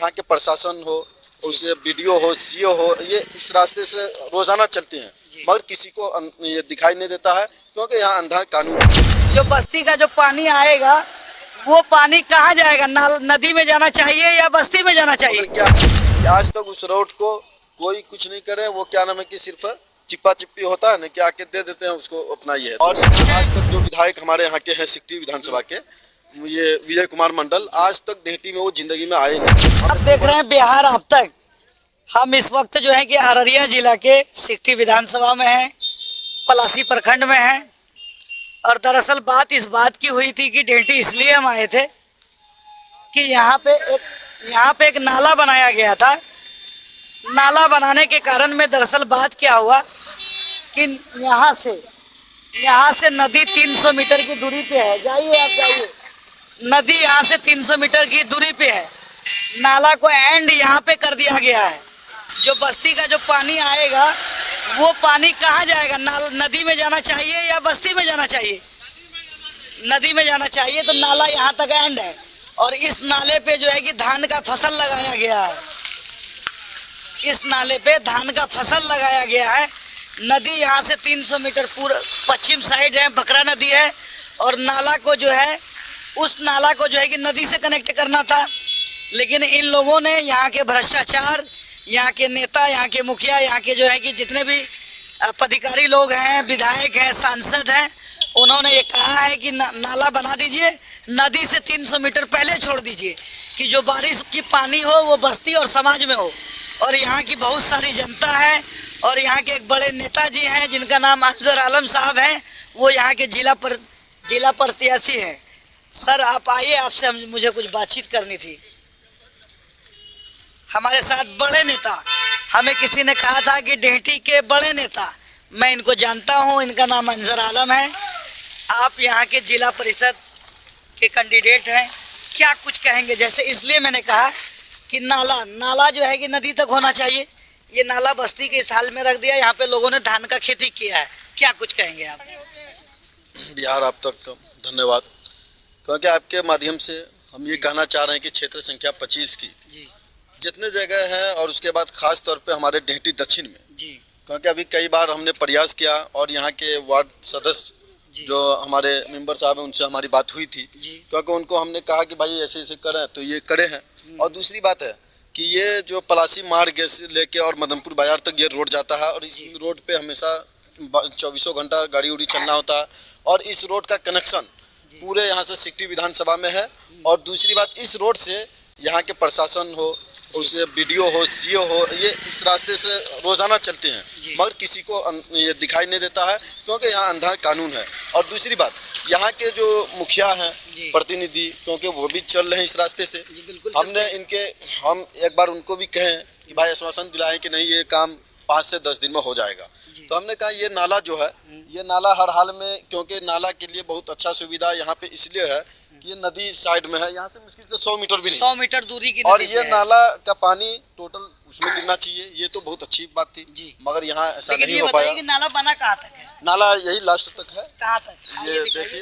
यहाँ के प्रशासन हो, उसे वीडियो हो, सीओ हो, ये इस रास्ते से रोजाना चलते हैं, मगर किसी को ये दिखाई नहीं देता है क्योंकि यहाँ अंधा कानून है। जो बस्ती का जो पानी आएगा वो पानी कहाँ जाएगा? नदी में जाना चाहिए या बस्ती में जाना चाहिए? क्या आज तक उस रोड को कोई कुछ नहीं करे, वो क्या नाम है कि सिर्फ चिप्पा चिप्पी होता है ना, क्या आके दे देते हैं उसको अपना ये है। और आज तक जो विधायक हमारे यहाँ के हैं सिकटी विधानसभा के, ये विजय कुमार मंडल, आज तक डेहटी में वो जिंदगी में आए नहीं। अब देख रहे हैं बिहार अब तक। हम इस वक्त जो है कि अररिया जिला के सिकटी विधानसभा में हैं, पलासी प्रखंड में हैं। और दरअसल बात इस बात की हुई थी कि डेहटी इसलिए हम आए थे कि यहाँ पे एक नाला बनाया गया था। नाला बनाने के कारण में दरअसल बात क्या हुआ कि यहाँ से नदी 300 मीटर की दूरी पे है। जाइए आप जाइए, नदी यहाँ से 300 मीटर की दूरी पे है। नाला को एंड यहाँ पे कर दिया गया है। जो बस्ती का जो पानी आएगा वो पानी कहाँ जाएगा? नदी में जाना चाहिए या बस्ती में जाना चाहिए? नदी में जाना चाहिए। तो नाला यहाँ तक एंड है और इस नाले पे जो है कि धान का फसल लगाया गया है। इस नाले पे धान का फसल लगाया गया है। नदी यहाँ से 300 मीटर पूरा पश्चिम साइड है, बकरा नदी है। और नाला को जो है, उस नाला को जो है कि नदी से कनेक्ट करना था, लेकिन इन लोगों ने, यहाँ के भ्रष्टाचार, यहाँ के नेता, यहाँ के मुखिया, यहाँ के जो है कि जितने भी पदाधिकारी लोग हैं, विधायक हैं, सांसद हैं, उन्होंने ये कहा है कि नाला बना दीजिए, नदी से 300 मीटर पहले छोड़ दीजिए कि जो बारिश की पानी हो वो बस्ती और समाज में हो। और यहाँ की बहुत सारी जनता है और यहाँ के एक बड़े नेताजी हैं जिनका नाम अफजल आलम साहब हैं, वो यहाँ के जिला प्रत्याशी हैं। सर आप आइए, आपसे मुझे कुछ बातचीत करनी थी। हमारे साथ बड़े नेता, हमें किसी ने कहा था कि डेहटी के बड़े नेता, मैं इनको जानता हूं, इनका नाम अफजल आलम है। आप यहाँ के जिला परिषद के कैंडिडेट हैं, क्या कुछ कहेंगे? जैसे इसलिए मैंने कहा कि नाला जो है कि नदी तक होना चाहिए। ये नाला बस्ती के इस हाल में रख दिया, यहाँ पे लोगों ने धान का खेती किया है, क्या कुछ कहेंगे आप? बिहार आप तक धन्यवाद, क्योंकि आपके माध्यम से हम ये कहना चाह रहे हैं कि क्षेत्र संख्या 25 की जितने जगह है और उसके बाद खास तौर पे हमारे डेहटी दक्षिण में, क्योंकि अभी कई बार हमने प्रयास किया और यहाँ के वार्ड सदस्य जो हमारे मेंबर साहब हैं उनसे हमारी बात हुई थी, क्योंकि उनको हमने कहा कि भाई ऐसे ऐसे करें, तो ये करे हैं। और दूसरी बात है कि ये जो पलासी मार्ग से लेके और मदनपुर बाजार तक ये रोड जाता है और इस रोड पे हमेशा 24 घंटा गाड़ी उड़ी चलना होता है और इस रोड का कनेक्शन पूरे यहाँ से सिकटी विधानसभा में है। और दूसरी बात, इस रोड से यहाँ के प्रशासन हो, उसे वीडियो हो, सीओ हो, ये इस रास्ते से रोजाना चलते हैं, मगर किसी को ये दिखाई नहीं देता है क्योंकि यहाँ अंधा कानून है। और दूसरी बात, यहाँ के जो मुखिया हैं, प्रतिनिधि, क्योंकि वो भी चल रहे हैं इस रास्ते से, हम एक बार उनको भी कहें कि भाई आश्वासन दिलाएं कि नहीं ये काम 5 से 10 दिन में हो जाएगा। तो हमने कहा ये नाला जो है, ये नाला हर हाल में, क्योंकि नाला के लिए बहुत अच्छा सुविधा यहाँ पे इसलिए है कि ये नदी साइड में है, यहाँ से मुश्किल से 100 मीटर भी नहीं, 100 मीटर दूरी की और ये नाला का पानी टोटल उसमें गिरना चाहिए, ये तो बहुत अच्छी बात थी, मगर यहाँ ऐसा नहीं हो पाया। नाला बना कहाँ तक है? नाला यही लास्ट तक है। कहाँ तक? ये देखिए,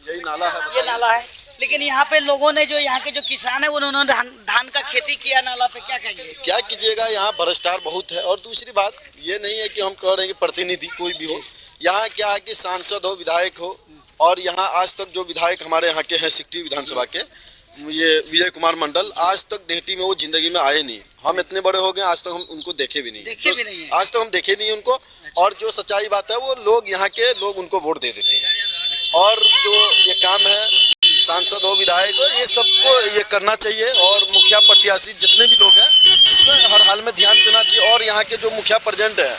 यही नाला है। ये नाला है, लेकिन यहाँ पे लोगों ने, जो यहाँ के जो किसान है, उन्होंने धान का खेती किया नाला पे, क्या कहेंगे? क्या कीजिएगा, यहाँ भ्रष्टाचार बहुत है। और दूसरी बात ये नहीं है कि हम कह रहे हैं कि प्रतिनिधि कोई भी हो, यहाँ क्या है कि सांसद हो, विधायक हो, और यहाँ आज तक जो विधायक हमारे यहाँ के हैं सिकटी विधानसभा के, ये विजय कुमार मंडल, आज तक डेहटी में वो जिंदगी में आए नहीं। हम इतने बड़े हो गए, आज तक हम उनको देखे भी नहीं, आज तक हम देखे नहीं उनको। और जो सच्चाई बात है, वो लोग यहाँ के लोग उनको वोट दे देते हैं। और जो ये काम है, सांसद हो, विधायक हो, ये सबको ये करना चाहिए। और मुखिया प्रत्याशी जितने भी लोग हैं, इसमें हर हाल में ध्यान देना चाहिए। और यहाँ के जो मुखिया प्रेसिडेंट है,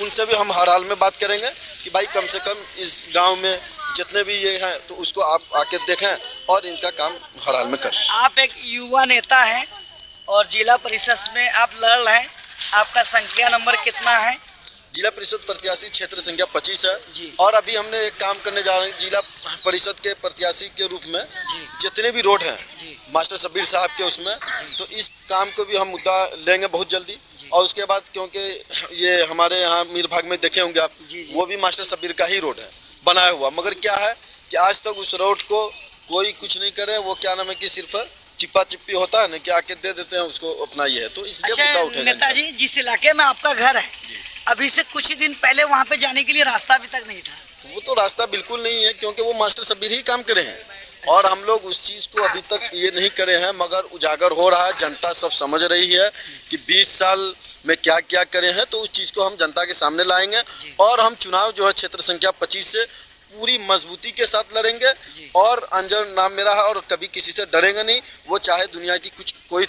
उनसे भी हम हर हाल में बात करेंगे कि भाई कम से कम इस गाँव में जितने भी ये हैं, तो उसको आप आके देखें और इनका काम हर हाल में करें। आप एक युवा नेता हैं और जिला परिषद में आप लड़ रहे हैं, आपका संख्या नंबर कितना है? जिला परिषद प्रत्याशी क्षेत्र संख्या 25 है। और अभी हमने एक काम करने जा रहे हैं, जिला परिषद के प्रत्याशी के रूप में जितने भी रोड हैं मास्टर शब्बीर साहब के, उसमें तो इस काम को भी हम मुद्दा लेंगे बहुत जल्दी। और उसके बाद, क्योंकि ये हमारे यहाँ मीर भाग में देखे होंगे आप, वो भी मास्टर शब्बीर का ही रोड है बनाया हुआ, मगर क्या है कि आज तक उस रोड को कोई कुछ नहीं करे, वो क्या नाम है कि सिर्फ चिप्पा चिप्पी होता है ना कि आके दे देते हैं उसको अपना ये है, तो इसलिए मुद्दा अच्छा उठेगा नेताजी, जिस इलाके में आपका घर है अभी से कुछ ही दिन पहले वहाँ पे जाने के लिए रास्ता अभी तक नहीं था। इंशाल्लाह। वो तो रास्ता बिल्कुल नहीं है, क्योंकि वो मास्टर शब्बीर ही काम करे हैं और हम लोग उस चीज़ को अभी तक ये नहीं करे हैं, मगर उजागर हो रहा है, जनता सब समझ रही है कि 20 साल में क्या क्या करे हैं, तो उस चीज़ को हम जनता के सामने लाएंगे और हम चुनाव जो है क्षेत्र संख्या 25 से पूरी मजबूती के साथ लड़ेंगे और अंजर नाम मेरा है और कभी किसी से डरेंगे नहीं, वो चाहे दुनिया की कुछ कोई